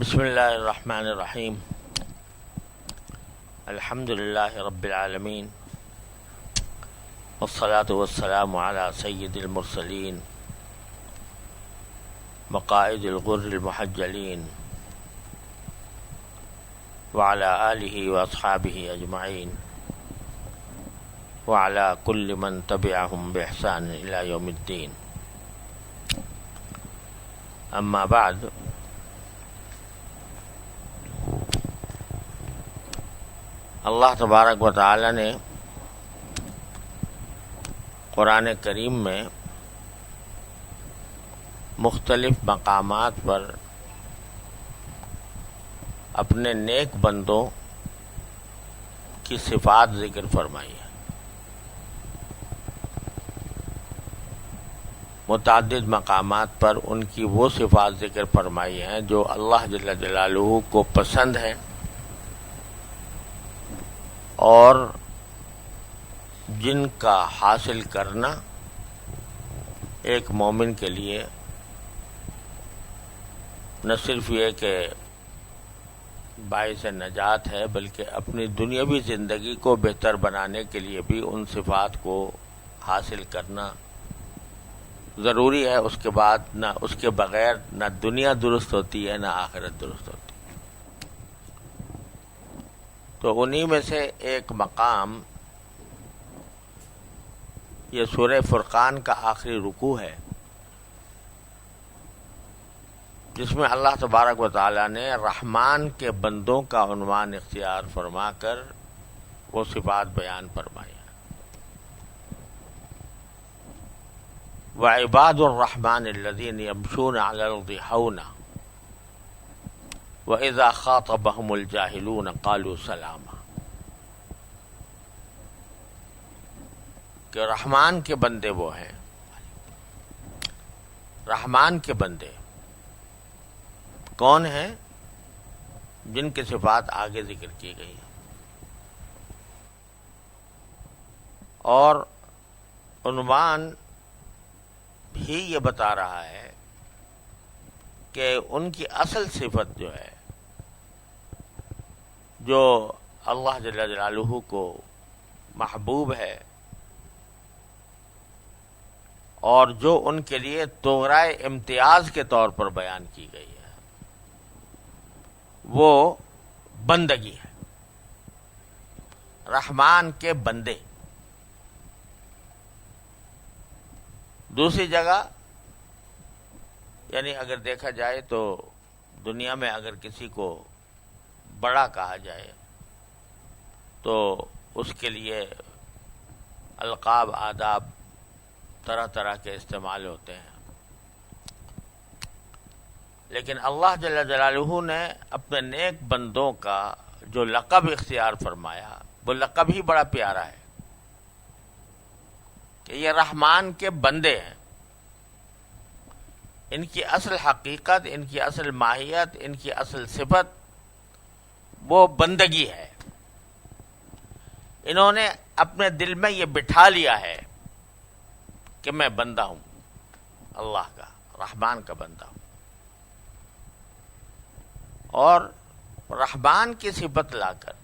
بسم اللہ الرحمن الرحیم الحمد للہ رب العالمین والصلاة والسلام علی سید المرسلین مقاعد الغر المحجلین وعلی آلہ واصحابہ اجمعین وعلی کل من تبعہم بإحسان الی یوم الدین. اما بعد، اللہ تبارک و تعالی نے قرآن کریم میں مختلف مقامات پر اپنے نیک بندوں کی صفات ذکر فرمائی ہے. متعدد مقامات پر ان کی وہ صفات ذکر فرمائی ہیں جو اللہ جل جلالہ کو پسند ہیں اور جن کا حاصل کرنا ایک مومن کے لیے نہ صرف یہ کہ باعث نجات ہے بلکہ اپنی دنیاوی زندگی کو بہتر بنانے کے لیے بھی ان صفات کو حاصل کرنا ضروری ہے. اس کے بعد نہ اس کے بغیر نہ دنیا درست ہوتی ہے نہ آخرت درست ہوتی ہے. تو انہی میں سے ایک مقام یہ سورہ فرقان کا آخری رکوع ہے، جس میں اللہ تبارک و تعالی نے رحمان کے بندوں کا عنوان اختیار فرما کر وہ صفات بیان فرمائی. وَعِبَادُ الرَّحْمَنِ الَّذِينَ يَمْشُونَ عَلَى الْأَرْضِ هَوْنًا وَإِذَا خَاطَبَهُمُ الْجَاهِلُونَ قَالُوا سَلَامًا. کہ رحمان کے بندے وہ ہیں، رحمان کے بندے کون ہیں؟ جن کی صفات آگے ذکر کی گئی ہیں. اور عنوان بھی یہ بتا رہا ہے کہ ان کی اصل صفت جو ہے، جو اللہ جل جلالہ کو محبوب ہے اور جو ان کے لیے تغرائے امتیاز کے طور پر بیان کی گئی ہے، وہ بندگی ہے. رحمان کے بندے. دوسری جگہ یعنی اگر دیکھا جائے تو دنیا میں اگر کسی کو بڑا کہا جائے تو اس کے لیے القاب آداب طرح طرح کے استعمال ہوتے ہیں، لیکن اللہ جل جلالہ نے اپنے نیک بندوں کا جو لقب اختیار فرمایا وہ لقب ہی بڑا پیارا ہے کہ یہ رحمان کے بندے ہیں. ان کی اصل حقیقت، ان کی اصل ماہیت، ان کی اصل صفت وہ بندگی ہے. انہوں نے اپنے دل میں یہ بٹھا لیا ہے کہ میں بندہ ہوں، اللہ کا، رحمان کا بندہ ہوں. اور رحمان کی صفت لا کر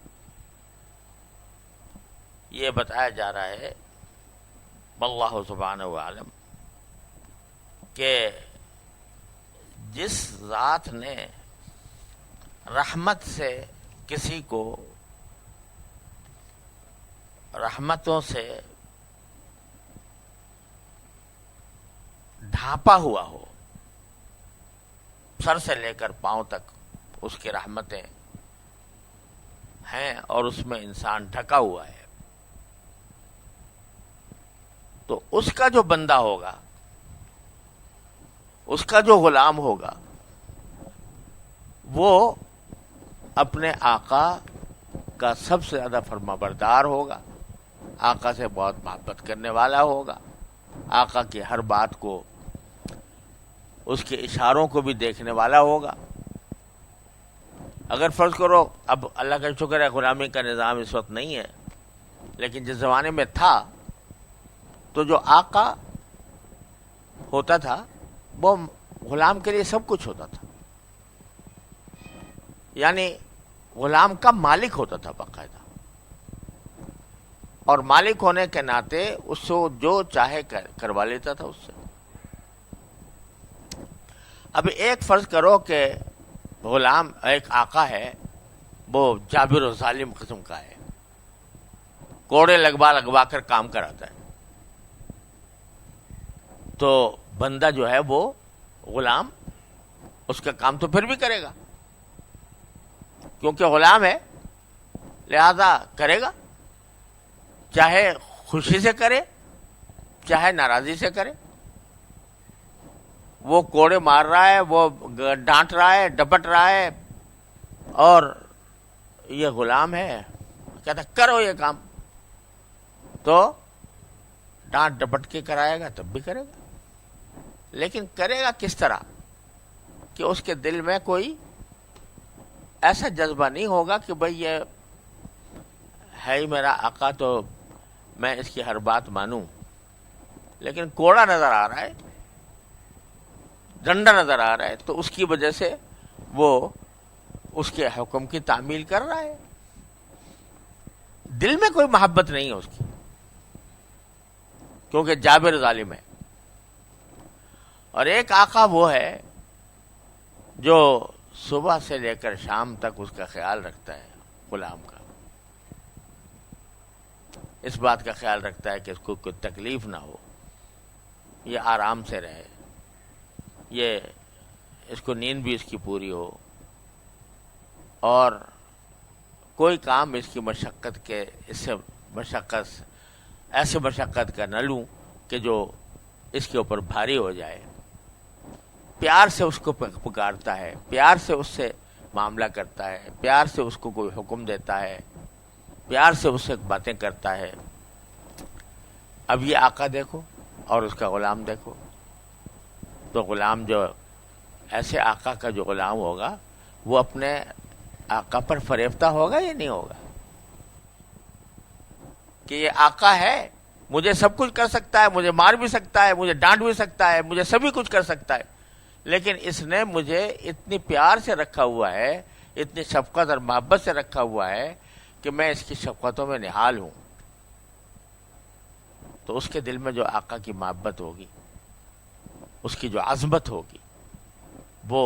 یہ بتایا جا رہا ہے واللہ سبحانہ وعلم کہ جس ذات نے رحمت سے کسی کو رحمتوں سے ڈھانپا ہوا ہو، سر سے لے کر پاؤں تک اس کی رحمتیں ہیں اور اس میں انسان ڈھکا ہوا ہے، تو اس کا جو بندہ ہوگا، اس کا جو غلام ہوگا، وہ اپنے آقا کا سب سے زیادہ فرما بردار ہوگا، آقا سے بہت محبت کرنے والا ہوگا، آقا کی ہر بات کو، اس کے اشاروں کو بھی دیکھنے والا ہوگا. اگر فرض کرو، اب اللہ کا شکر ہے غلامی کا نظام اس وقت نہیں ہے، لیکن جس زمانے میں تھا تو جو آقا ہوتا تھا وہ غلام کے لیے سب کچھ ہوتا تھا. یعنی غلام کا مالک ہوتا تھا باقاعدہ، اور مالک ہونے کے ناطے اس کو جو چاہے کروا لیتا تھا اس سے۔ اب ایک فرض کرو کہ غلام ایک آقا ہے، وہ جابر و ظالم قسم کا ہے، کوڑے لگوا کر کام کراتا ہے، تو بندہ جو ہے وہ غلام اس کا کام تو پھر بھی کرے گا، کیونکہ غلام ہے لہذا کرے گا، چاہے خوشی سے کرے چاہے ناراضی سے کرے۔ وہ کوڑے مار رہا ہے، وہ ڈانٹ رہا ہے، ڈپٹ رہا ہے، اور یہ غلام ہے کہتا کرو یہ کام، تو ڈانٹ ڈپٹ کے کرائے گا تب بھی کرے گا، لیکن کرے گا کس طرح کہ اس کے دل میں کوئی ایسا جذبہ نہیں ہوگا کہ بھئی یہ ہے ہی میرا آقا تو میں اس کی ہر بات مانوں، لیکن کوڑا نظر آ رہا ہے، ڈنڈا نظر آ رہا ہے، تو اس کی وجہ سے وہ اس کے حکم کی تعمیل کر رہا ہے، دل میں کوئی محبت نہیں ہے اس کی، کیونکہ جابر ظالم ہے۔ اور ایک آقا وہ ہے جو صبح سے لے کر شام تک اس کا خیال رکھتا ہے، غلام کا اس بات کا خیال رکھتا ہے کہ اس کو کوئی تکلیف نہ ہو، یہ آرام سے رہے، یہ اس کو نیند بھی اس کی پوری ہو، اور کوئی کام اس کی مشقت کے اس سے ایسے مشقت کا نہ لوں کہ جو اس کے اوپر بھاری ہو جائے۔ پیار سے اس کو پکارتا ہے، پیار سے اس سے معاملہ کرتا ہے، پیار سے اس کو کوئی حکم دیتا ہے، پیار سے اس سے باتیں کرتا ہے۔ اب یہ آقا دیکھو اور اس کا غلام دیکھو، تو غلام جو ایسے آقا کا جو غلام ہوگا وہ اپنے آقا پر فریفتہ ہوگا یا نہیں ہوگا کہ یہ آقا ہے، مجھے سب کچھ کر سکتا ہے، مجھے مار بھی سکتا ہے، مجھے ڈانٹ بھی سکتا ہے، مجھے سبھی کچھ کر سکتا ہے، لیکن اس نے مجھے اتنی پیار سے رکھا ہوا ہے، اتنی شفقت اور محبت سے رکھا ہوا ہے کہ میں اس کی شفقتوں میں نہال ہوں۔ تو اس کے دل میں جو آقا کی محبت ہوگی، اس کی جو عظمت ہوگی، وہ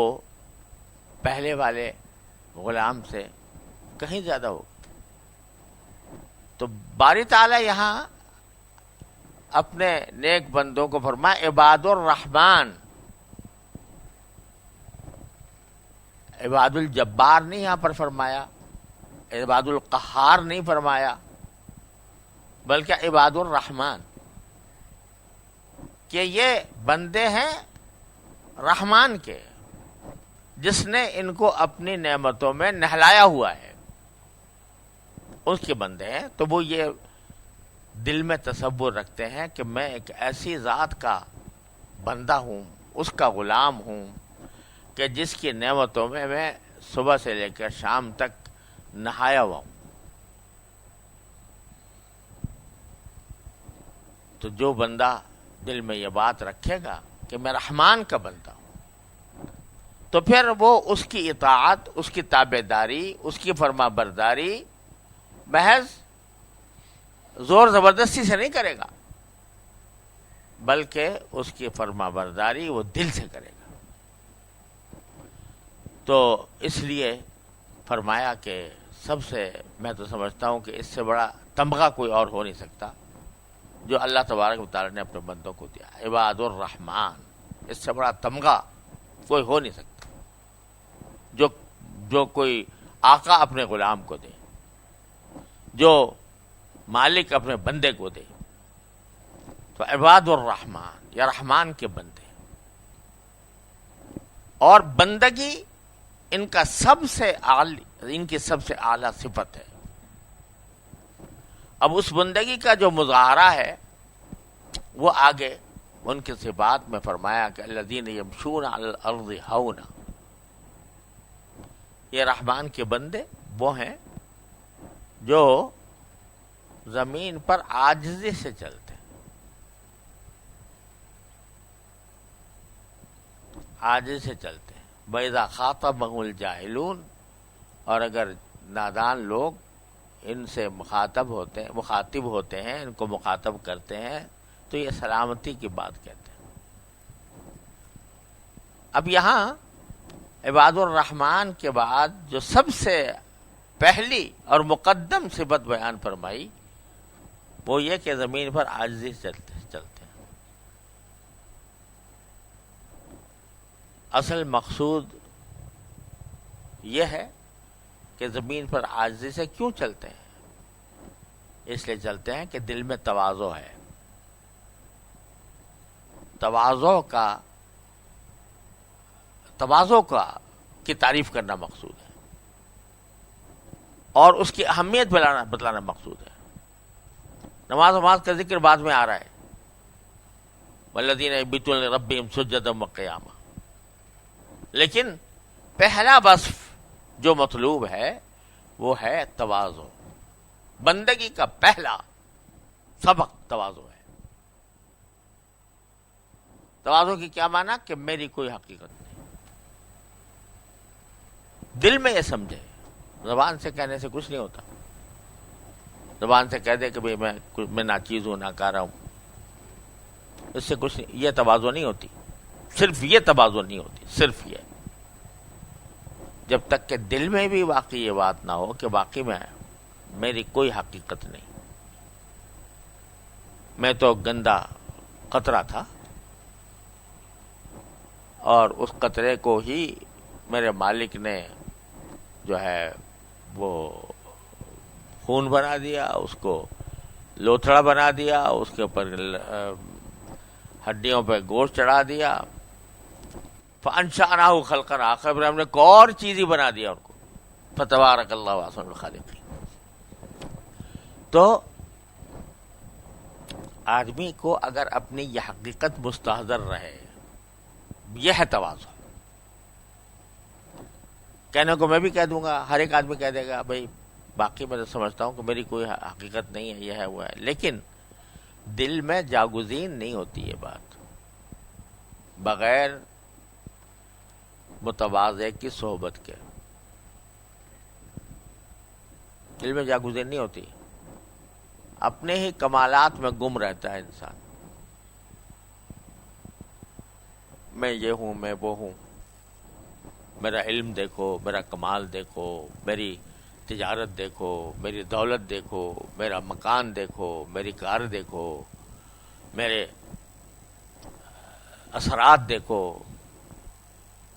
پہلے والے غلام سے کہیں زیادہ ہوگی۔ تو باری تعالیٰ یہاں اپنے نیک بندوں کو فرمایا عباد الرحمن، عباد الجبار نہیں یہاں پر فرمایا، عباد القہار نہیں فرمایا، بلکہ عباد الرحمن، کہ یہ بندے ہیں رحمان کے، جس نے ان کو اپنی نعمتوں میں نہلایا ہوا ہے، اس کے بندے ہیں۔ تو وہ یہ دل میں تصور رکھتے ہیں کہ میں ایک ایسی ذات کا بندہ ہوں، اس کا غلام ہوں کہ جس کی نعمتوں میں میں صبح سے لے کر شام تک نہایا ہوا ہوں۔ تو جو بندہ دل میں یہ بات رکھے گا کہ میں رحمان کا بندہ ہوں، تو پھر وہ اس کی اطاعت، اس کی تابع داری، اس کی فرما برداری محض زور زبردستی سے نہیں کرے گا، بلکہ اس کی فرما برداری وہ دل سے کرے گا۔ تو اس لیے فرمایا کہ سب سے، میں تو سمجھتا ہوں کہ اس سے بڑا تمغہ کوئی اور ہو نہیں سکتا جو اللہ تبارک و تعالی نے اپنے بندوں کو دیا، عباد الرحمن، اس سے بڑا تمغہ کوئی ہو نہیں سکتا جو کوئی آقا اپنے غلام کو دے، جو مالک اپنے بندے کو دے۔ تو عباد الرحمن یا رحمان کے بندے، اور بندگی ان کا ان کی سب سے اعلیٰ صفت ہے۔ اب اس بندگی کا جو مظاہرہ ہے وہ آگے ان کی صفات میں فرمایا کہ الذین یمشون علی الارض ہونا، یہ رحمان کے بندے وہ ہیں جو زمین پر عاجزی سے چلتے ہیں، عاجزی سے چلتے ہیں۔ وَإِذَا خَاطَبَهُمُ الْجَاهِلُونَ اور اگر نادان لوگ ان سے مخاطب ہوتے ہیں، ان کو مخاطب کرتے ہیں تو یہ سلامتی کی بات کہتے ہیں۔ اب یہاں عباد الرحمن کے بعد جو سب سے پہلی اور مقدم صفت بیان فرمائی وہ یہ کہ زمین پر عاجزی سے چلتے ہیں۔ اصل مقصود یہ ہے کہ زمین پر عاجزی سے کیوں چلتے ہیں؟ اس لیے چلتے ہیں کہ دل میں تواضع ہے۔ تواضع کی تعریف کرنا مقصود ہے اور اس کی اہمیت بتلانا مقصود ہے۔ نماز کا ذکر بعد میں آ رہا ہے، والذین یبیتون لربہم سجدا وقیاما، لیکن پہلا وصف جو مطلوب ہے وہ ہے تواضع۔ بندگی کا پہلا سبق تواضع ہے۔ تواضع کی کیا معنی؟ کہ میری کوئی حقیقت نہیں، دل میں یہ سمجھے۔ زبان سے کہنے سے کچھ نہیں ہوتا۔ زبان سے کہہ دے کہ بھئی میں ناچیز ہوں، ناکارہ ہوں، اس سے کچھ نہیں، یہ تواضع نہیں ہوتی۔ صرف یہ تواضع نہیں ہوتی، صرف یہ، جب تک کہ دل میں بھی واقعی یہ بات نہ ہو کہ واقعی میں میری کوئی حقیقت نہیں، میں تو گندا قطرہ تھا اور اس قطرے کو ہی میرے مالک نے جو ہے وہ خون بنا دیا، اس کو لوتھڑا بنا دیا، اس کے اوپر ہڈیوں پہ گوشت چڑھا دیا، فَأَنشَأْنَاهُ خَلْقًا آخَرَ، پھر ہم نے کوئی اور چیز ہی بنا دیا ان کو، فَتَبَارَكَ اللَّهُ أَحْسَنُ الْخَالِقِينَ۔ تو آدمی کو اگر اپنی یہ حقیقت مستحضر رہے، یہ ہے تواضع۔ کہنے کو میں بھی کہہ دوں گا، ہر ایک آدمی کہہ دے گا بھائی باقی میں تو سمجھتا ہوں کہ میری کوئی حقیقت نہیں ہے، یہ ہے وہ ہے، لیکن دل میں جاگزین نہیں ہوتی یہ بات بغیر متواضع کی صحبت کے۔ دل میں جاگزین نہیں ہوتی، اپنے ہی کمالات میں گم رہتا ہے انسان۔ میں یہ ہوں، میں وہ ہوں، میرا علم دیکھو، میرا کمال دیکھو، میری تجارت دیکھو، میری دولت دیکھو، میرا مکان دیکھو، میری کار دیکھو، میرے اثرات دیکھو،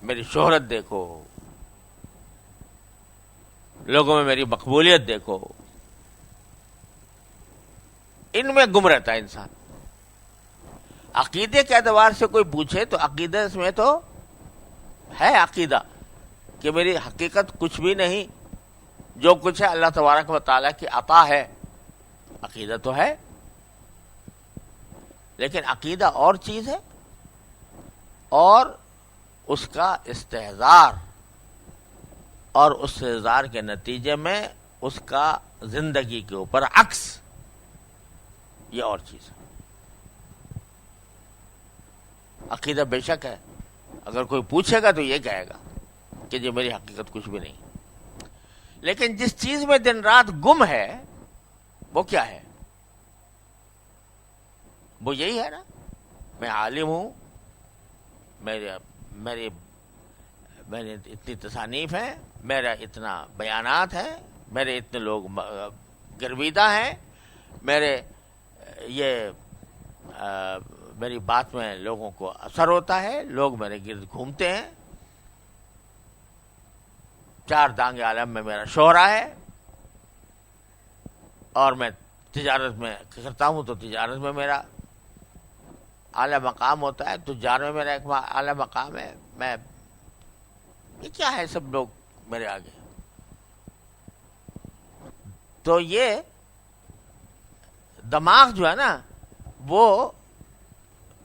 میری شہرت دیکھو، لوگوں میں میری مقبولیت دیکھو، ان میں گم رہتا ہے انسان۔ عقیدے کے اعتبار سے کوئی پوچھے تو عقیدے میں تو ہے عقیدہ کہ میری حقیقت کچھ بھی نہیں، جو کچھ ہے اللہ تبارک و تعالیٰ کی عطا ہے، عقیدہ تو ہے، لیکن عقیدہ اور چیز ہے، اور اس کا استحضار اور اس استحضار کے نتیجے میں اس کا زندگی کے اوپر عکس، یہ اور چیز ہے۔ عقیدہ بے شک ہے، اگر کوئی پوچھے گا تو یہ کہے گا کہ جی میری حقیقت کچھ بھی نہیں، لیکن جس چیز میں دن رات گم ہے وہ کیا ہے؟ وہ یہی ہے نا، میں عالم ہوں، میرے اتنی تصانیف ہیں، میرا اتنا بیانات ہیں، میرے اتنے لوگ گرویدہ ہیں، میری بات میں لوگوں کو اثر ہوتا ہے، لوگ میرے گرد گھومتے ہیں، 4 دانگ عالم میں میرا شہرہ ہے، اور میں تجارت میں کرتا ہوں تو تجارت میں میرا اعلی مقام ہوتا ہے، تجار میں میرا ایک اعلی مقام ہے، یہ کیا ہے سب لوگ میرے آگے؟ تو یہ دماغ جو ہے نا، وہ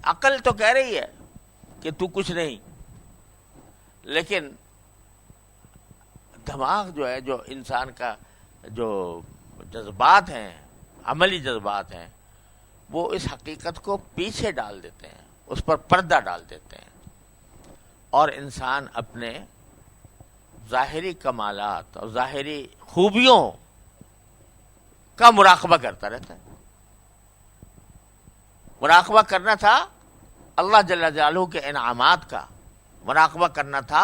عقل تو کہہ رہی ہے کہ تو کچھ نہیں، لیکن دماغ جو ہے، جو انسان کا جو جذبات ہیں، عملی جذبات ہیں، وہ اس حقیقت کو پیچھے ڈال دیتے ہیں، اس پر پردہ ڈال دیتے ہیں، اور انسان اپنے ظاہری کمالات اور ظاہری خوبیوں کا مراقبہ کرتا رہتا ہے. مراقبہ کرنا تھا اللہ جل جلالہ کے انعامات کا، مراقبہ کرنا تھا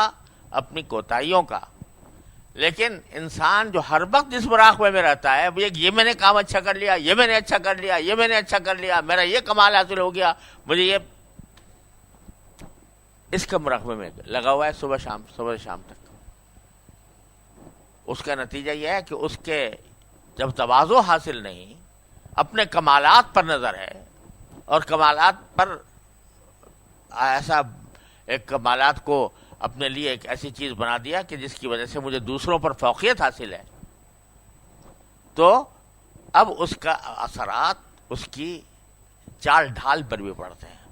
اپنی کوتاہیوں کا. لیکن انسان جو ہر وقت جس مراقبے میں رہتا ہے، یہ میں نے کام اچھا کر لیا، یہ میں نے اچھا کر لیا، یہ میں نے اچھا کر لیا، میرا یہ کمال حاصل ہو گیا، مجھے یہ، اس کا مراقبے میں لگا ہوا ہے صبح شام تک. اس کا نتیجہ یہ ہے کہ اس کے جب تواضع حاصل نہیں، اپنے کمالات پر نظر ہے، اور کمالات پر ایسا ایک کمالات کو اپنے لیے ایک ایسی چیز بنا دیا کہ جس کی وجہ سے مجھے دوسروں پر فوقیت حاصل ہے، تو اب اس کا اثرات اس کی چال ڈھال پر بھی پڑتے ہیں.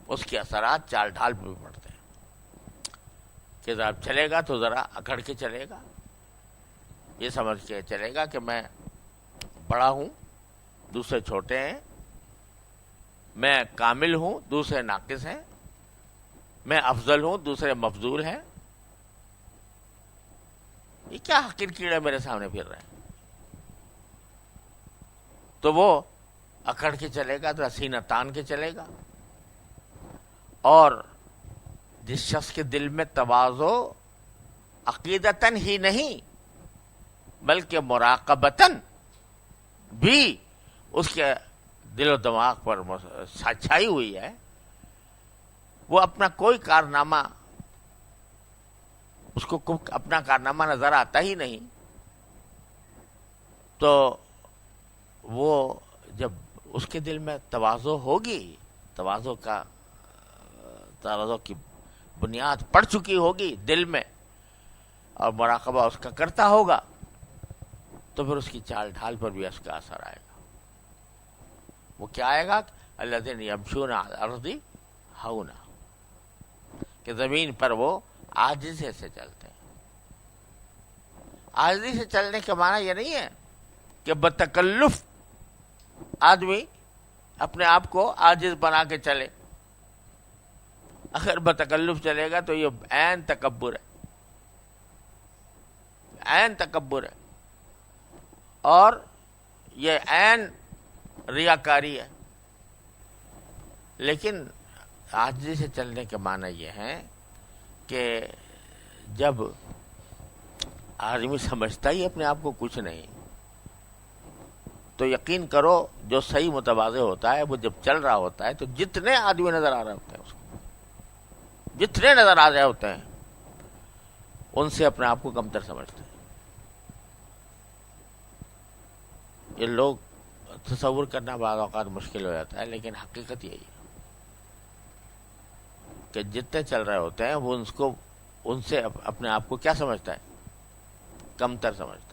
اس کے اثرات چال ڈھال پر بھی پڑتے ہیں کہ ذرا چلے گا تو ذرا اکڑ کے چلے گا، یہ سمجھ کے چلے گا کہ میں بڑا ہوں، دوسرے چھوٹے ہیں، میں کامل ہوں، دوسرے ناقص ہیں، میں افضل ہوں، دوسرے مفضول ہیں. یہ کیا حقیر کیڑے میرے سامنے پھر رہے ہیں؟ تو وہ اکڑ کے چلے گا، تو سینہ تان کے چلے گا. اور جس شخص کے دل میں تواضع عقیدتاً ہی نہیں بلکہ مراقبتاً بھی اس کے دل و دماغ پر چھائی ہوئی ہے، وہ اپنا کوئی کارنامہ، اس کو اپنا کارنامہ نظر آتا ہی نہیں، تو وہ جب اس کے دل میں تواضع ہوگی، تواضع کی بنیاد پڑ چکی ہوگی دل میں، اور مراقبہ اس کا کرتا ہوگا، تو پھر اس کی چال ڈھال پر بھی اس کا اثر آئے گا. وہ کیا آئے گا؟ الذین یمشون علی الارض ہونا، کہ زمین پر وہ عاجزی سے چلتے ہیں. عاجزی سے چلنے کا معنی یہ نہیں ہے کہ بتکلف آدمی اپنے آپ کو عاجز بنا کے چلے. اگر بتکلف چلے گا تو یہ عین تکبر ہے، عین تکبر ہے، اور یہ عین ریاکاری ہے. لیکن عاجزی سے چلنے کے معنی یہ ہے کہ جب آدمی سمجھتا ہی اپنے آپ کو کچھ نہیں، تو یقین کرو جو صحیح متواضع ہوتا ہے وہ جب چل رہا ہوتا ہے تو جتنے آدمی نظر آ رہے ہوتے ہیں، اس کو جتنے نظر آ رہے ہوتے ہیں ان سے اپنے آپ کو کمتر سمجھتے ہیں. یہ لوگ تصور کرنا بعض اوقات مشکل ہو جاتا ہے، لیکن حقیقت یہی ہے کہ جتنے چل رہے ہوتے ہیں وہ ان سے اپنے آپ کو کیا سمجھتا ہے؟ کمتر سمجھتا ہے.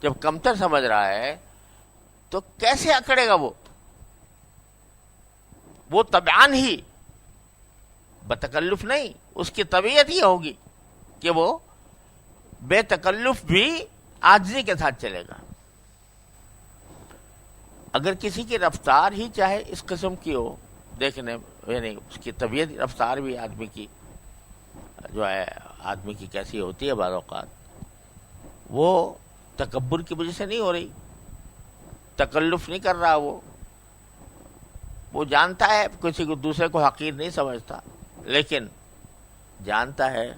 جب کمتر سمجھ رہا ہے تو کیسے اکڑے گا؟ وہ طبعاً ہی بتکلف نہیں، اس کی طبیعت یہ ہوگی کہ وہ بے تکلف بھی عاجزی کے ساتھ چلے گا. اگر کسی کی رفتار ہی چاہے اس قسم کی ہو دیکھنے، یعنی اس کی طبیعت رفتار بھی آدمی کی جو ہے، آدمی کی کیسی ہوتی ہے بعض اوقات، وہ تکبر کی وجہ سے نہیں ہو رہی، تکلف نہیں کر رہا، وہ جانتا ہے کسی کو، دوسرے کو حقیر نہیں سمجھتا، لیکن جانتا ہے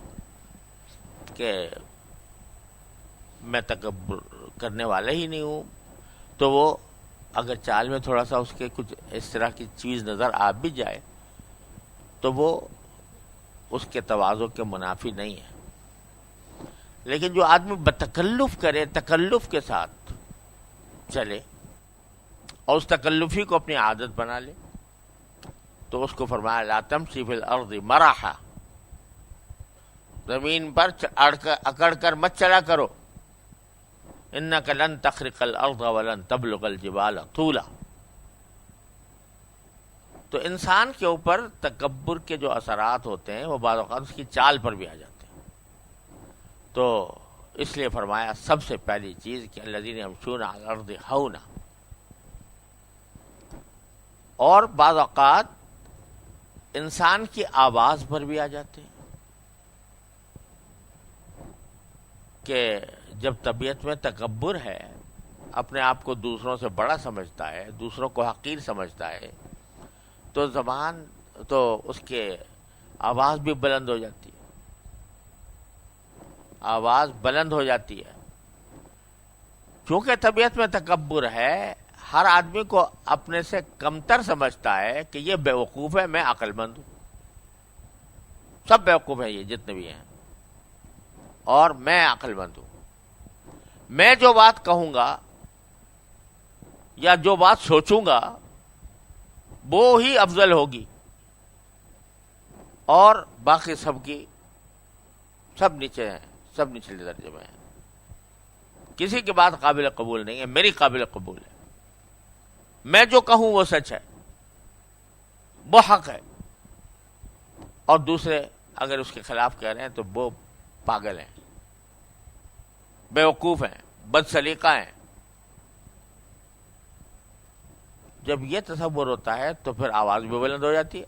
کہ میں تکبر کرنے والا ہی نہیں ہوں. تو وہ اگر چال میں تھوڑا سا اس کے کچھ اس طرح کی چیز نظر آ بھی جائے تو وہ اس کے تواضع کے منافی نہیں ہے. لیکن جو آدمی بتکلف کرے، تکلف کے ساتھ چلے اور اس تکلفی کو اپنی عادت بنا لے، تو اس کو فرمایا لا تمشی فی الارض مرحا، زمین پر اکڑ کر مت چلا کرو، انک لن تخرق الارض ولن تبلغ الجبال طولا. تو انسان کے اوپر تکبر کے جو اثرات ہوتے ہیں وہ بعض اوقات اس کی چال پر بھی آ جاتے ہیں. تو اس لیے فرمایا سب سے پہلی چیز کہ الذین یمشون علی الارض ہونا. اور بعض اوقات انسان کی آواز پر بھی آ جاتے ہیں کہ جب طبیعت میں تکبر ہے، اپنے آپ کو دوسروں سے بڑا سمجھتا ہے، دوسروں کو حقیر سمجھتا ہے، تو زبان تو اس کے آواز بھی بلند ہو جاتی ہے، آواز بلند ہو جاتی ہے۔ چونکہ طبیعت میں تکبر ہے، ہر آدمی کو اپنے سے کمتر سمجھتا ہے کہ یہ بیوقوف ہے، میں عقل مند ہوں۔ سب بیوقوف ہیں یہ جتنے بھی ہیں، اور میں عقل مند ہوں۔ میں جو بات کہوں گا یا جو بات سوچوں گا وہ ہی افضل ہوگی، اور باقی سب کی سب نیچے ہیں، سب نچلے درجے میں ہیں۔ کسی کی بات قابل قبول نہیں ہے، میری قابل قبول ہے۔ میں جو کہوں وہ سچ ہے، وہ حق ہے، اور دوسرے اگر اس کے خلاف کہہ رہے ہیں تو وہ پاگل ہیں، بیوقوف ہیں، بد سلیقہ ہیں۔ جب یہ تصور ہوتا ہے تو پھر آواز بھی بلند ہو جاتی ہے۔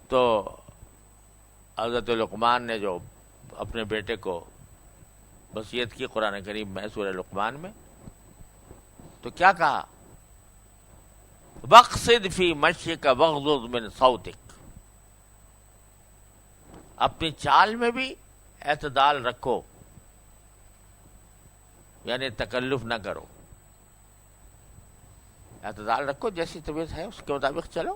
تو حضرت لقمان نے جو اپنے بیٹے کو وصیت کی قرآن کریم میں سورہ لقمان میں، تو کیا کہا؟ وَاقْصِدْ فِي مَشْيِكَ وَاغْضُضْ مِنْ صَوْتِكَ، اپنی چال میں بھی اعتدال رکھو، یعنی تکلف نہ کرو، اعتدال رکھو، جیسی طبیعت ہے اس کے مطابق چلو،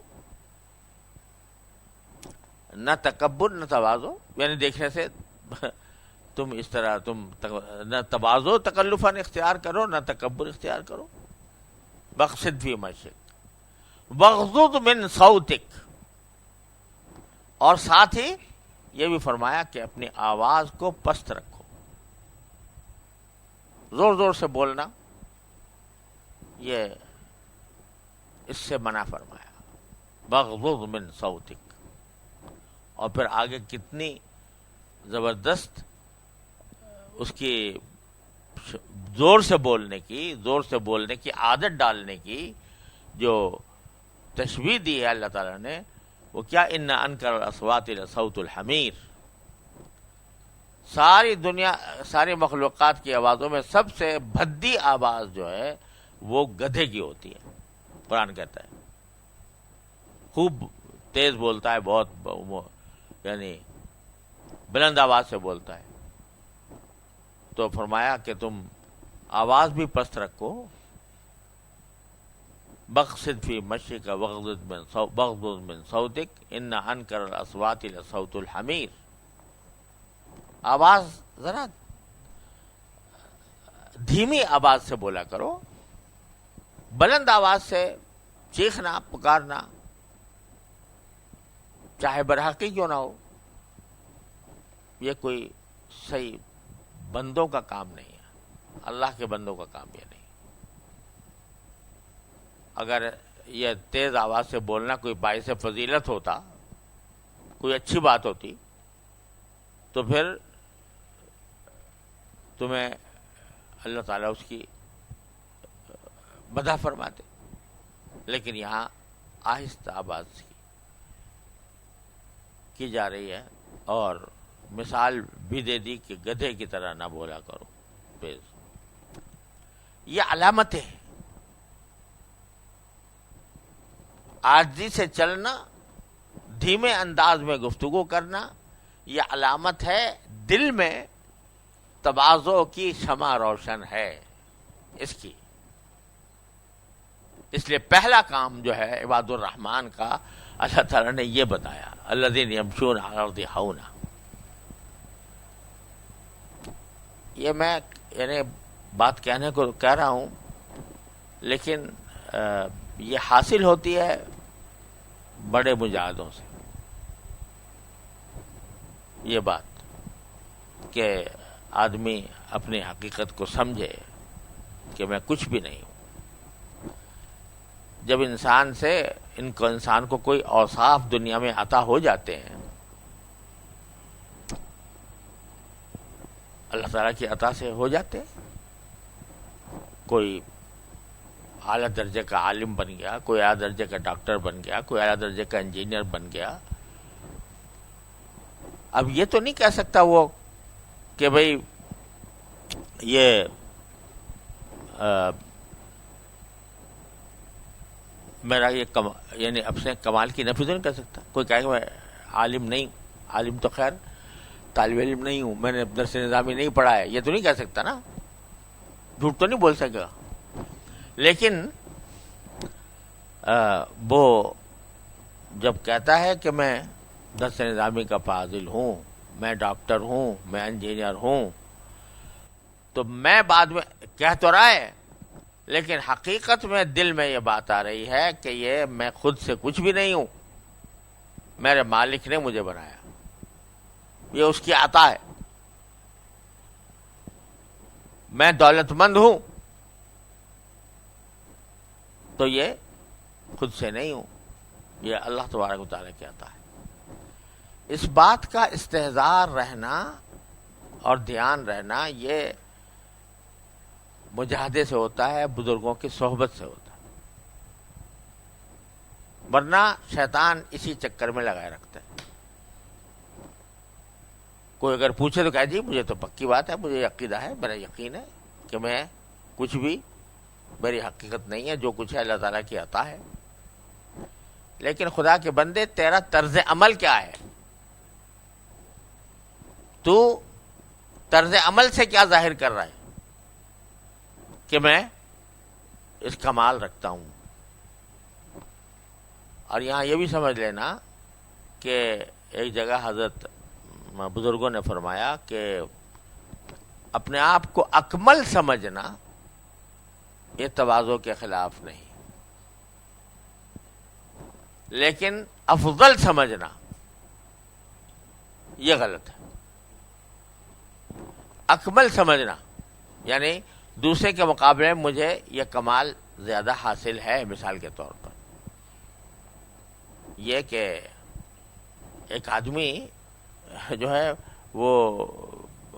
نہ تکبر نہ تواضع، یعنی دیکھنے سے تم اس طرح تم نہ تواضع تکلفاً اختیار کرو نہ تکبر اختیار کرو۔ وَاقْصِدْ فِي مَشْيِكَ وَاغْضُضْ مِنْ صَوْتِكَ، اور ساتھ ہی یہ بھی فرمایا کہ اپنی آواز کو پست رکھو، زور زور سے بولنا یہ اس سے منع فرمایا، وَاغْضُضْ مِنْ صَوْتِكَ۔ اور پھر آگے کتنی زبردست اس کی زور سے بولنے کی عادت ڈالنے کی جو تشبیہ دی ہے اللہ تعالیٰ نے، وہ کیا؟ ان انکر الاصوات لصوت الحمیر، ساری دنیا ساری مخلوقات کی آوازوں میں سب سے بھدی آواز جو ہے وہ گدھے کی ہوتی ہے۔ قرآن کہتا ہے خوب تیز بولتا ہے، بہت یعنی بلند آواز سے بولتا ہے، تو فرمایا کہ تم آواز بھی پست رکھو، وَاقْصِدْ فِي مَشْيِكَ وَاغْضُضْ مِنْ صَوْتِكَ إِنَّ أَنْكَرَ الْأَصْوَاتِ لَصَوْتُ الْحَمِيرِ۔ آواز ذرا دھیمی آواز سے بولا کرو، بلند آواز سے چیخنا پکارنا چاہے برحقی کیوں نہ ہو، یہ کوئی صحیح بندوں کا کام نہیں ہے، اللہ کے بندوں کا کام یہ نہیں۔ اگر یہ تیز آواز سے بولنا کوئی باعث فضیلت ہوتا، کوئی اچھی بات ہوتی، تو پھر تمہیں اللہ تعالیٰ اس کی مدح فرماتے، لیکن یہاں آہستہ آواز کی جا رہی ہے، اور مثال بھی دے دی کہ گدھے کی طرح نہ بولا کرو تیز۔ یہ علامت ہے، عاجزی سے چلنا، دھیمے انداز میں گفتگو کرنا، یہ علامت ہے دل میں تواضع کی شمع روشن ہے اس کی۔ اس لیے پہلا کام جو ہے عباد الرحمن کا، اللہ تعالیٰ نے یہ بتایا، الذین یمشون علی الارض ہونا۔ یہ میں یعنی بات کہنے کو کہہ رہا ہوں، لیکن یہ حاصل ہوتی ہے بڑے مجاہدوں سے، یہ بات کہ آدمی اپنی حقیقت کو سمجھے کہ میں کچھ بھی نہیں ہوں۔ جب انسان کو کوئی اوصاف دنیا میں عطا ہو جاتے ہیں، اللہ تعالیٰ کی عطا سے ہو جاتے ہیں، کوئی اعلیٰ درجے کا عالم بن گیا، کوئی اعلیٰ درجے کا ڈاکٹر بن گیا، کوئی اعلیٰ درجے کا انجینئر بن گیا، اب یہ تو نہیں کہہ سکتا وہ کہ بھئی یہ میرا یہ یعنی اپنے کمال کی نفی تو نہیں کر سکتا. کوئی کہے کہ میں عالم نہیں، عالم تو خیر طالب علم نہیں ہوں، میں نے درس نظامی نہیں پڑھا ہے، یہ تو نہیں کہہ سکتا نا، جھوٹ تو نہیں بول سکے گا. لیکن وہ جب کہتا ہے کہ میں درس نظامی کا فاضل ہوں، میں ڈاکٹر ہوں، میں انجینئر ہوں، تو میں بعد میں کہہ تو رہا ہے، لیکن حقیقت میں دل میں یہ بات آ رہی ہے کہ یہ میں خود سے کچھ بھی نہیں ہوں، میرے مالک نے مجھے بنایا، یہ اس کی عطا ہے. میں دولت مند ہوں تو یہ خود سے نہیں ہوں، یہ اللہ تبارک و تعالیٰ کی عطا ہے. اس بات کا استحضار رہنا اور دھیان رہنا یہ مجاہدے سے ہوتا ہے، بزرگوں کی صحبت سے ہوتا ہے، ورنہ شیطان اسی چکر میں لگائے رکھتا ہے. کوئی اگر پوچھے تو کہہ جی مجھے تو پکی بات ہے، مجھے عقیدہ ہے، میرا یقین ہے کہ میں کچھ بھی میری حقیقت نہیں ہے، جو کچھ ہے اللہ تعالیٰ کی عطا ہے. لیکن خدا کے بندے تیرا طرز عمل کیا ہے؟ تو طرز عمل سے کیا ظاہر کر رہا ہے کہ میں اس کا مال رکھتا ہوں؟ اور یہاں یہ بھی سمجھ لینا کہ ایک جگہ حضرت بزرگوں نے فرمایا کہ اپنے آپ کو اکمل سمجھنا یہ تواضع کے خلاف نہیں، لیکن افضل سمجھنا یہ غلط ہے. اکمل سمجھنا یعنی دوسرے کے مقابلے میں مجھے یہ کمال زیادہ حاصل ہے. مثال کے طور پر یہ کہ ایک آدمی جو ہے وہ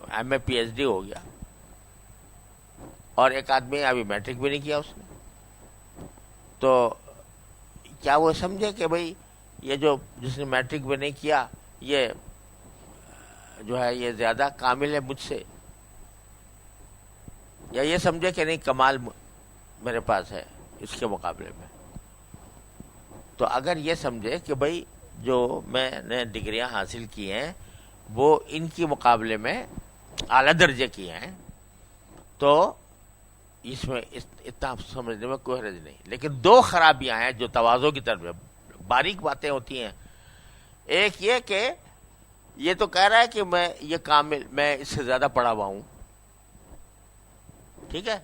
ایم اے پی ایچ ڈی ہو گیا، اور ایک آدمی ابھی میٹرک بھی نہیں کیا اس نے، تو کیا وہ سمجھے کہ بھئی یہ جو جس نے میٹرک بھی نہیں کیا یہ جو ہے یہ زیادہ کامل ہے مجھ سے، یا یہ سمجھے کہ نہیں کمال میرے پاس ہے اس کے مقابلے میں؟ تو اگر یہ سمجھے کہ بھئی جو میں نے ڈگریاں حاصل کی ہیں وہ ان کی مقابلے میں اعلیٰ درجے کی ہیں، تو اس میں اتنا سمجھنے میں کوئی حرج نہیں. لیکن دو خرابیاں ہیں جو تواضع کی طرف باریک باتیں ہوتی ہیں. ایک یہ کہ یہ تو کہہ رہا ہے کہ میں یہ کامل، میں اس سے زیادہ پڑھا ہوا ہوں، ٹھیک ہے،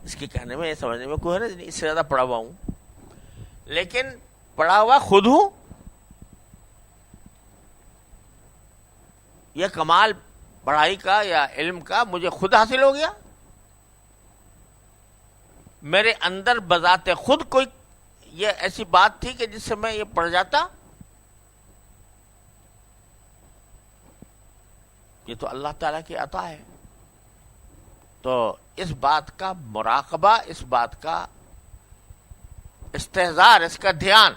اس کے کہنے میں یہ سمجھنے میں کوئی حرج نہیں، اس سے زیادہ پڑھا ہوا ہوں، لیکن پڑھا ہوا خود ہوں. یہ کمال پڑھائی کا یا علم کا مجھے خود حاصل ہو گیا، میرے اندر بذات خود کوئی یہ ایسی بات تھی کہ جس سے میں یہ پڑھ جاتا؟ یہ تو اللہ تعالیٰ کی عطا ہے. تو اس بات کا مراقبہ، اس بات کا استحضار، اس کا دھیان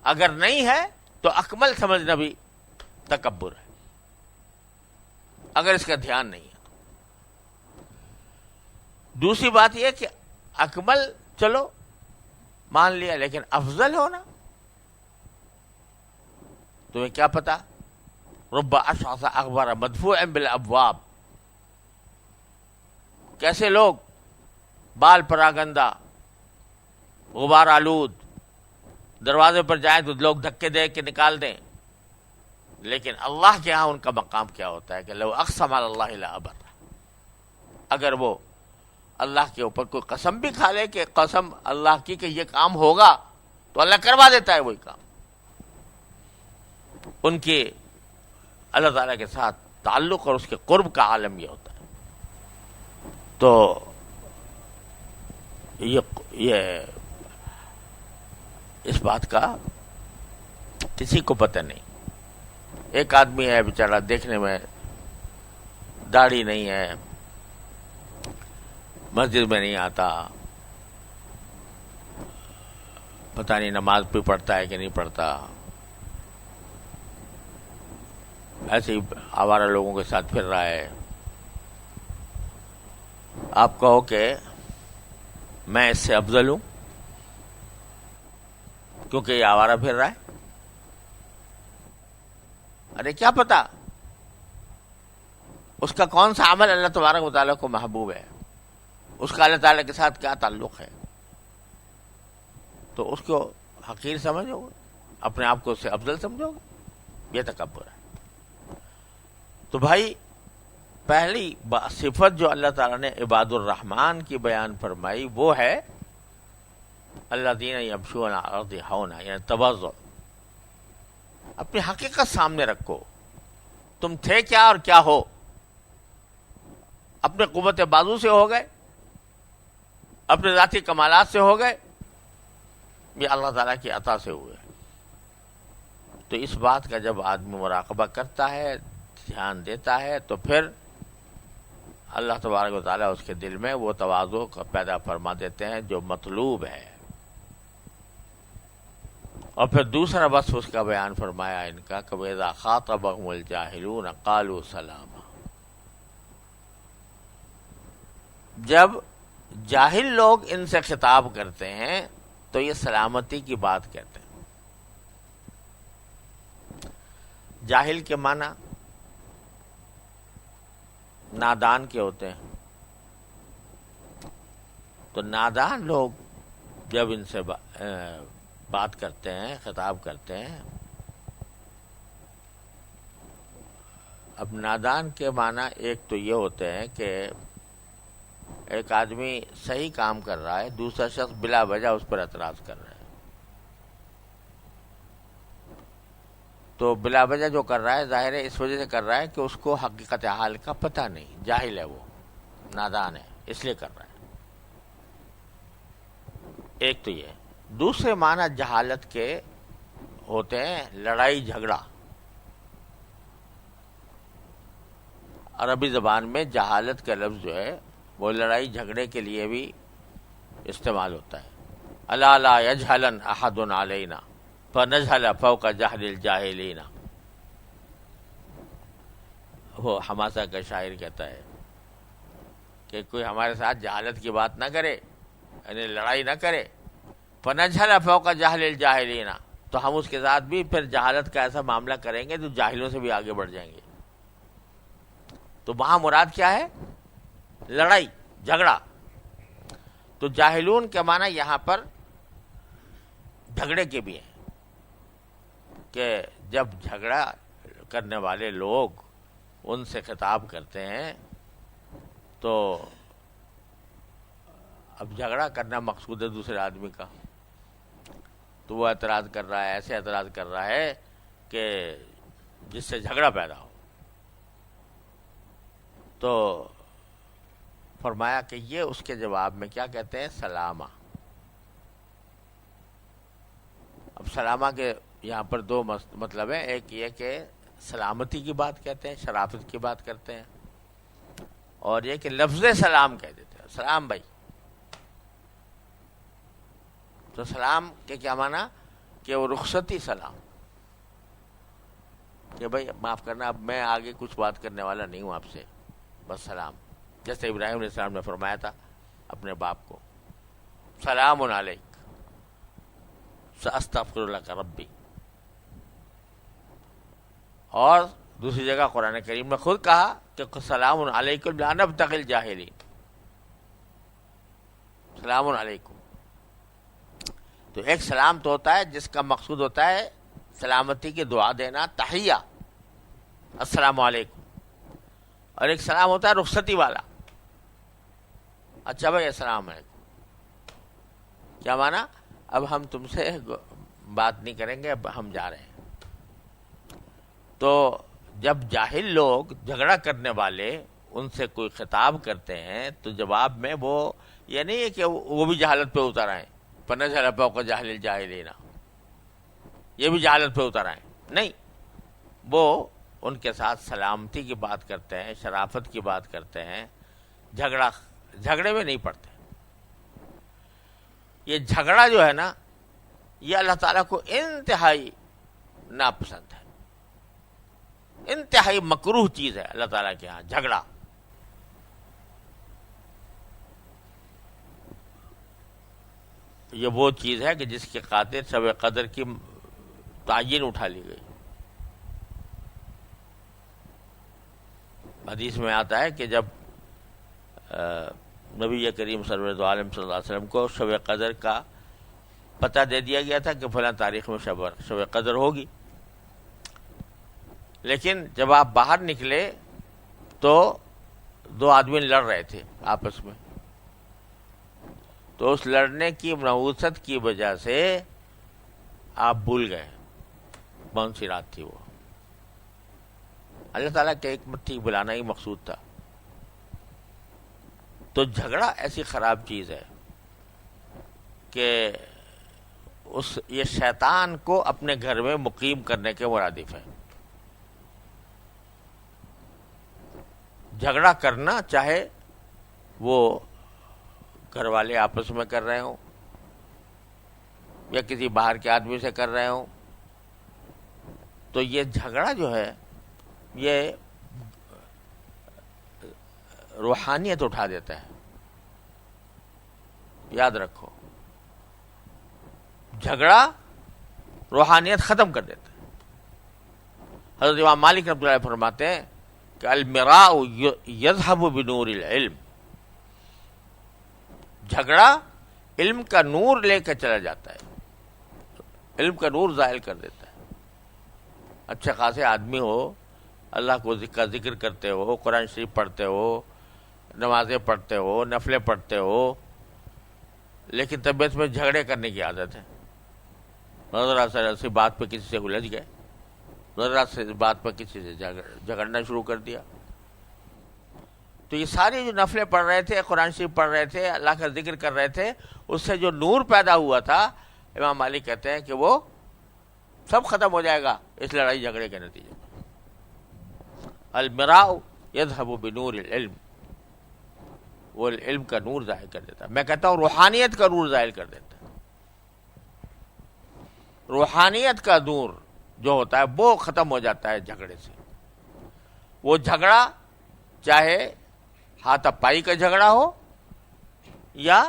اگر نہیں ہے تو اکمل سمجھنا بھی تکبر ہے، اگر اس کا دھیان نہیں ہے. دوسری بات یہ کہ اکمل چلو مان لیا، لیکن افضل ہونا تمہیں کیا پتا؟ رب اشعث اغبر مدفوع بالابواب، کیسے لوگ بال پراگندہ غبار آلود دروازے پر جائیں تو لوگ دھکے دے کے نکال دیں، لیکن اللہ کے ہاں ان کا مقام کیا ہوتا ہے کہ لو اقسم علی اللہ لابر، اگر وہ اللہ کے اوپر کوئی قسم بھی کھا لے کہ قسم اللہ کی کہ یہ کام ہوگا، تو اللہ کروا دیتا ہے وہی کام. ان کے اللہ تعالیٰ کے ساتھ تعلق اور اس کے قرب کا عالم یہ ہوتا ہے. تو یہ اس بات کا کسی کو پتہ نہیں. ایک آدمی ہے بیچارہ دیکھنے میں داڑھی نہیں ہے، مسجد میں نہیں آتا، پتہ نہیں نماز بھی پڑھتا ہے کہ نہیں پڑھتا، ایسے ہی آوارہ لوگوں کے ساتھ پھر رہا ہے، آپ کہو کہ میں اس سے افضل ہوں کیونکہ یہ آوارہ پھر رہا ہے؟ ارے کیا پتا اس کا کون سا عمل اللہ تبارک و تعالیٰ کو محبوب ہے، اس کا اللہ تعالیٰ کے ساتھ کیا تعلق ہے، تو اس کو حقیر سمجھو گے، اپنے آپ کو اس سے افضل سمجھو گے، یہ تکبر ہے۔ تو بھائی پہلی صفت جو اللہ تعالیٰ نے عباد الرحمن کی بیان فرمائی وہ ہے الذین یمشون علی الارض ہونا، یعنی تواضع۔ اپنی حقیقت سامنے رکھو، تم تھے کیا اور کیا ہو۔ اپنے قوت بازو سے ہو گئے، اپنے ذاتی کمالات سے ہو گئے، یہ اللہ تعالیٰ کی عطا سے ہوئے۔ تو اس بات کا جب آدمی مراقبہ کرتا ہے، دھیان دیتا ہے، تو پھر اللہ تبارک و تعالیٰ اس کے دل میں وہ تواضع کا پیدا فرما دیتے ہیں جو مطلوب ہے۔ اور پھر دوسرا وصف اس کا بیان فرمایا ان کا کہ وَإِذَا خَاطَبَهُمُ الْجَاهِلُونَ قَالُوا سَلَامًا، جب جاہل لوگ ان سے خطاب کرتے ہیں تو یہ سلامتی کی بات کہتے ہیں۔ جاہل کے معنی نادان کے ہوتے ہیں، تو نادان لوگ جب ان سے بات کرتے ہیں، خطاب کرتے ہیں، اب نادان کے معنی ایک تو یہ ہوتے ہیں کہ ایک آدمی صحیح کام کر رہا ہے، دوسرا شخص بلا وجہ اس پر اعتراض کر رہا ہے، تو بلا وجہ جو کر رہا ہے ظاہر ہے اس وجہ سے کر رہا ہے کہ اس کو حقیقت حال کا پتہ نہیں، جاہل ہے، وہ نادان ہے، اس لیے کر رہا ہے۔ ایک تو یہ۔ دوسرے معنی جہالت کے ہوتے ہیں لڑائی جھگڑا۔ عربی زبان میں جہالت کا لفظ جو ہے وہ لڑائی جھگڑے کے لیے بھی استعمال ہوتا ہے۔ الا لا یجہلن احد علینا فنجہل فوق جہل الجاہلین، وہ حماسہ کا شاعر کہتا ہے کہ کوئی ہمارے ساتھ جہالت کی بات نہ کرے، یعنی لڑائی نہ کرے، فنجہل فوق جہل الجاہلین، تو ہم اس کے ساتھ بھی پھر جہالت کا ایسا معاملہ کریں گے جو جاہلوں سے بھی آگے بڑھ جائیں گے۔ تو وہاں مراد کیا ہے؟ لڑائی جھگڑا۔ تو جاہلون کے معنی یہاں پر جھگڑے کے بھی ہیں کہ جب جھگڑا کرنے والے لوگ ان سے خطاب کرتے ہیں تو اب جھگڑا کرنا مقصود ہے دوسرے آدمی کا، تو وہ اعتراض کر رہا ہے، ایسے اعتراض کر رہا ہے کہ جس سے جھگڑا پیدا ہو۔ تو فرمایا کہ یہ اس کے جواب میں کیا کہتے ہیں؟ سلامہ۔ اب سلامہ کے یہاں پر دو مطلب ہیں، ایک یہ کہ سلامتی کی بات کہتے ہیں، شرافت کی بات کرتے ہیں، اور یہ کہ لفظ سلام کہہ دیتے ہیں، سلام بھائی۔ تو سلام کے کیا معنی؟ کہ وہ رخصتی سلام، کہ بھائی معاف کرنا، اب میں آگے کچھ بات کرنے والا نہیں ہوں آپ سے، بس سلام۔ جیسے ابراہیم علیہ السلام نے فرمایا تھا اپنے باپ کو، سلام علیک ساستغفر لک ربی۔ اور دوسری جگہ قرآن کریم میں خود کہا کہ سلام علیکم لا نبتغی الجاہلین، سلام علیکم۔ تو ایک سلام تو ہوتا ہے جس کا مقصود ہوتا ہے سلامتی کی دعا دینا، تحیہ، السلام علیکم، اور ایک سلام ہوتا ہے رخصتی والا، اچھا بھائی السلام علیکم، کیا مانا؟ اب ہم تم سے بات نہیں کریں گے، اب ہم جا رہے ہیں۔ تو جب جاہل لوگ جھگڑا کرنے والے ان سے کوئی خطاب کرتے ہیں تو جواب میں وہ یہ نہیں ہے کہ وہ بھی جہالت پہ اتر آئیں، فنجہل فوق جہل الجاہلین، یہ بھی جہالت پہ اتر آئیں، نہیں، وہ ان کے ساتھ سلامتی کی بات کرتے ہیں، شرافت کی بات کرتے ہیں، جھگڑے میں نہیں پڑتے۔ یہ جھگڑا جو ہے نا یہ اللہ تعالیٰ کو انتہائی ناپسند ہے، انتہائی مکروہ چیز ہے اللہ تعالیٰ کے ہاں جھگڑا۔ یہ وہ چیز ہے کہ جس کی خاطر شب قدر کی تعین اٹھا لی گئی۔ حدیث میں آتا ہے کہ جب نبی کریم سرور دو عالم صلی اللہ علیہ وسلم کو شب قدر کا پتہ دے دیا گیا تھا کہ فلاں تاریخ میں شب قدر ہوگی، لیکن جب آپ باہر نکلے تو دو آدمی لڑ رہے تھے آپس میں، تو اس لڑنے کی نحوست کی وجہ سے آپ بھول گئے کون سی رات تھی وہ۔ اللہ تعالیٰ کے حکمت تھی، بلانا ہی مقصود تھا۔ تو جھگڑا ایسی خراب چیز ہے کہ یہ شیطان کو اپنے گھر میں مقیم کرنے کے مرادف ہے۔ جھگڑا کرنا، چاہے وہ گھر والے آپس میں کر رہے ہوں یا کسی باہر کے آدمی سے کر رہے ہوں، تو یہ جھگڑا جو ہے یہ روحانیت اٹھا دیتا ہے۔ یاد رکھو، جھگڑا روحانیت ختم کر دیتا ہے۔ حضرت امام مالک رحمۃ اللہ علیہ فرماتے ہیں کہ المراء یذهب بنور العلم، جھگڑا علم کا نور لے کر چلا جاتا ہے، علم کا نور زائل کر دیتا ہے۔ اچھے خاصے آدمی ہو، اللہ کو ذکر کرتے ہو، قرآن شریف پڑھتے ہو، نمازیں پڑھتے ہو، نفلیں پڑھتے ہو، لیکن طبیعت میں جھگڑے کرنے کی عادت ہے۔ ذرا سی بات پہ کسی سے الجھ گئے، ذرا سی بات پہ کسی سے جھگڑنا شروع کر دیا۔ تو یہ ساری جو نفلیں پڑھ رہے تھے، قرآن شریف پڑھ رہے تھے، اللہ کا ذکر کر رہے تھے، اس سے جو نور پیدا ہوا تھا، امام مالک کہتے ہیں کہ وہ سب ختم ہو جائے گا اس لڑائی جھگڑے کے نتیجے میں۔ المراء یذهب بنور العلم، وہ علم کا نور ظاہر کر دیتا ہے۔ میں کہتا ہوں روحانیت کا نور ظاہر کر دیتا ہے۔ روحانیت کا نور جو ہوتا ہے وہ ختم ہو جاتا ہے جھگڑے سے۔ وہ جھگڑا چاہے ہاتھ پائی کا جھگڑا ہو یا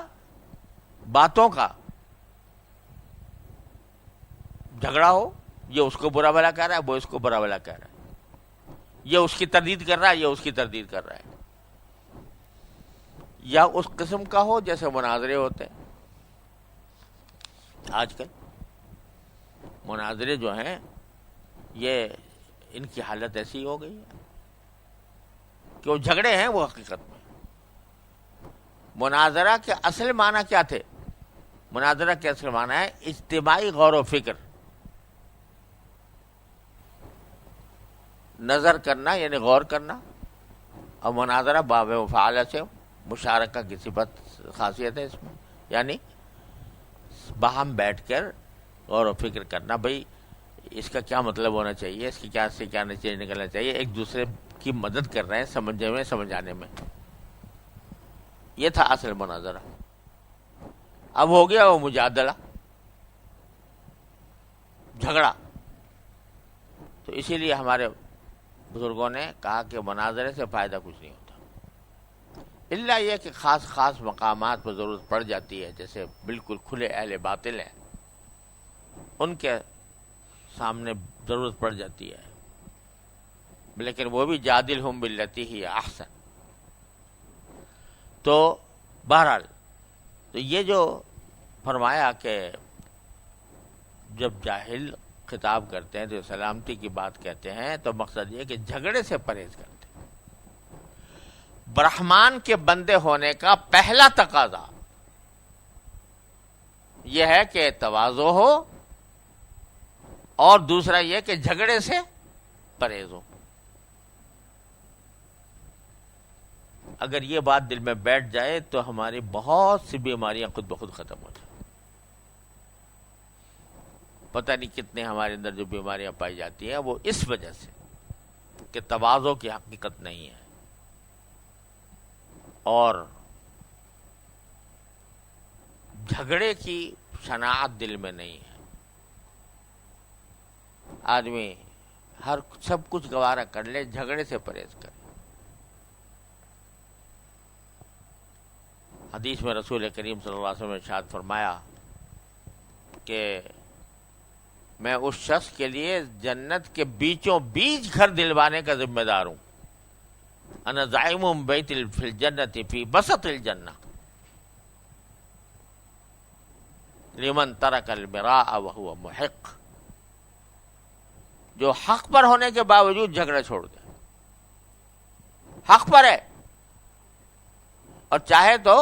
باتوں کا جھگڑا ہو، یہ اس کو برا بھلا کہہ رہا ہے، وہ اس کو برا بھلا کہہ رہا ہے، یہ اس کی تردید کر رہا ہے، یہ اس کی تردید کر رہا ہے، یا اس قسم کا ہو جیسے مناظرے ہوتے ہیں۔ آج کل مناظرے جو ہیں یہ ان کی حالت ایسی ہو گئی ہے کہ وہ جھگڑے ہیں، وہ حقیقت میں مناظرہ کے اصل معنی کیا تھے؟ مناظرہ کے اصل معنی ہے اجتماعی غور و فکر، نظر کرنا یعنی غور کرنا، اور مناظرہ باب مفعول سے مشارکہ کی صفت خاصیت ہے اس میں، یعنی باہم بیٹھ کر غور و فکر کرنا، بھئی اس کا کیا مطلب ہونا چاہیے، اس کی کیا سے کیا نتیجہ نکلنا چاہیے، ایک دوسرے کی مدد کر رہے ہیں سمجھنے میں، سمجھانے میں۔ یہ تھا اصل مناظرہ۔ اب ہو گیا وہ مجادلہ، جھگڑا۔ تو اسی لیے ہمارے بزرگوں نے کہا کہ مناظرے سے فائدہ کچھ نہیں ہوتا، الا یہ کہ خاص خاص مقامات پر ضرورت پڑ جاتی ہے، جیسے بالکل کھلے اہل باطل ہیں ان کے سامنے ضرورت پڑ جاتی ہے، لیکن وہ بھی جادلہم باللتی ہی احسن۔ تو بہرحال تو یہ جو فرمایا کہ جب جاہل خطاب کرتے ہیں تو سلامتی کی بات کہتے ہیں، تو مقصد یہ کہ جھگڑے سے پرہیز کرتے ہیں۔ برحمان کے بندے ہونے کا پہلا تقاضا یہ ہے کہ تواضع ہو، اور دوسرا یہ کہ جھگڑے سے پرہیز ہو۔ اگر یہ بات دل میں بیٹھ جائے تو ہماری بہت سی بیماریاں خود بخود ختم ہو جائیں۔ پتہ نہیں کتنے ہمارے اندر جو بیماریاں پائی جاتی ہیں وہ اس وجہ سے کہ تواضع کی حقیقت نہیں ہے، اور جھگڑے کی شناعت دل میں نہیں ہے۔ آدمی سب کچھ گوارا کر لے، جھگڑے سے پرہیز کرے۔ حدیث میں رسول کریم صلی اللہ علیہ وسلم نے ارشاد فرمایا کہ میں اس شخص کے لیے جنت کے بیچوں بیچ گھر دلوانے کا ذمہ دار ہوں۔ انا زعیم بیت فی الجنت فی بسط الجنہ لمن ترک المراء وهو محق، جو حق پر ہونے کے باوجود جھگڑا چھوڑ دے، حق پر ہے اور چاہے تو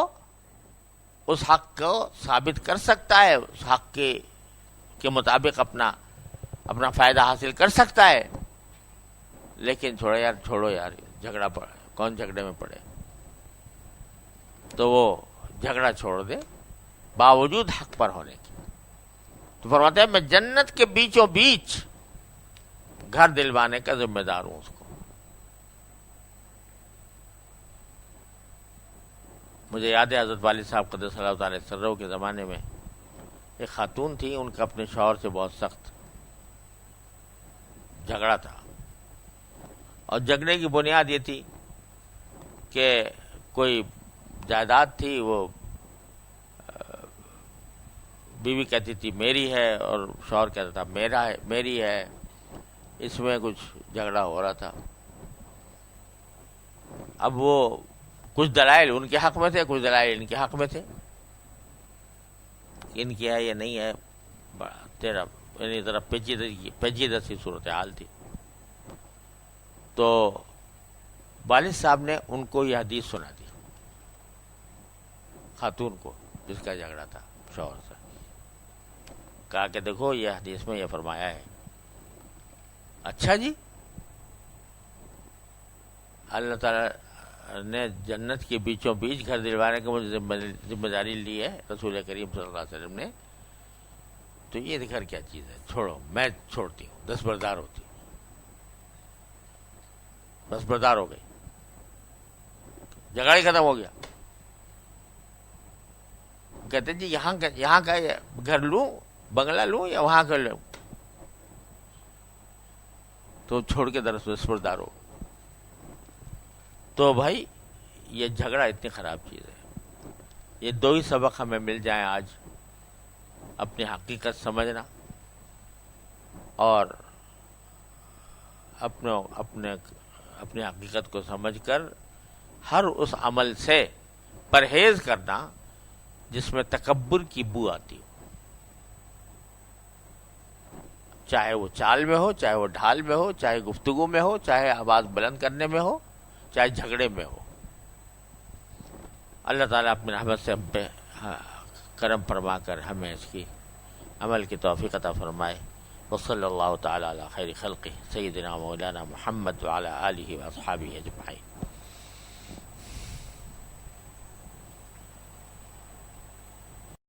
اس حق کو ثابت کر سکتا ہے، اس حق کے مطابق اپنا فائدہ حاصل کر سکتا ہے، لیکن چھوڑو یار جھگڑا پڑے، کون جھگڑے میں پڑے، تو وہ جھگڑا چھوڑ دے باوجود حق پر ہونے کی۔ تو فرماتے ہیں میں جنت کے بیچوں بیچ گھر دلوانے کا ذمہ دار ہوں اس کو۔ مجھے یاد ہے حضرت والد صاحب قدس اللہ تعالی سرہ کے زمانے میں ایک خاتون تھی، ان کا اپنے شوہر سے بہت سخت جھگڑا تھا، اور جھگڑے کی بنیاد یہ تھی کہ کوئی جائیداد تھی، وہ بیوی کہتی تھی میری ہے اور شوہر کہتا تھا میری ہے، اس میں کچھ جھگڑا ہو رہا تھا۔ اب وہ کچھ دلائل ان کے حق میں تھے، کچھ دلائل ان کے حق میں تھے، ان کی ہے یا نہیں ہے، تیرا یعنی ذرا پیچیدہ سی صورتحال تھی۔ تو والد صاحب نے ان کو یہ حدیث سنا دی، خاتون کو جس کا جھگڑا تھا شوہر سے، کہا کہ دیکھو یہ حدیث میں یہ فرمایا ہے۔ اچھا جی، اللہ تعالیٰ نے جنت کے بیچوں بیچ گھر دلوانے کی مجھے ذمہ داری لی ہے رسول کریم صلی اللہ علیہ وسلم نے، تو یہ گھر کیا چیز ہے، چھوڑو، میں چھوڑتی ہوں، دستبردار ہوتی ہوں۔ دستبردار ہو گئی، جھگڑا ہی ختم ہو گیا۔ کہتے جی یہاں کا گھر لوں، بنگلہ لوں یا وہاں کا لوں، تو چھوڑ کے دستبردار ہو۔ تو بھائی یہ جھگڑا اتنی خراب چیز ہے۔ یہ دو ہی سبق ہمیں مل جائیں آج، اپنی حقیقت سمجھنا اور اپنی حقیقت کو سمجھ کر ہر اس عمل سے پرہیز کرنا جس میں تکبر کی بو آتی ہو، چاہے وہ چال میں ہو، چاہے وہ ڈھال میں ہو، چاہے گفتگو میں ہو، چاہے آواز بلند کرنے میں ہو، چاہے جھگڑے میں ہو۔ اللہ تعالیٰ اپنی رحمت سے ہم پہ کرم فرما کر ہمیں اس کی عمل کی توفیق عطا فرمائے۔ وصلی اللہ تعالیٰ علی خیر خلقہ سیدنا مولانا محمد وعلی آلہ واصحابہ اجمعین۔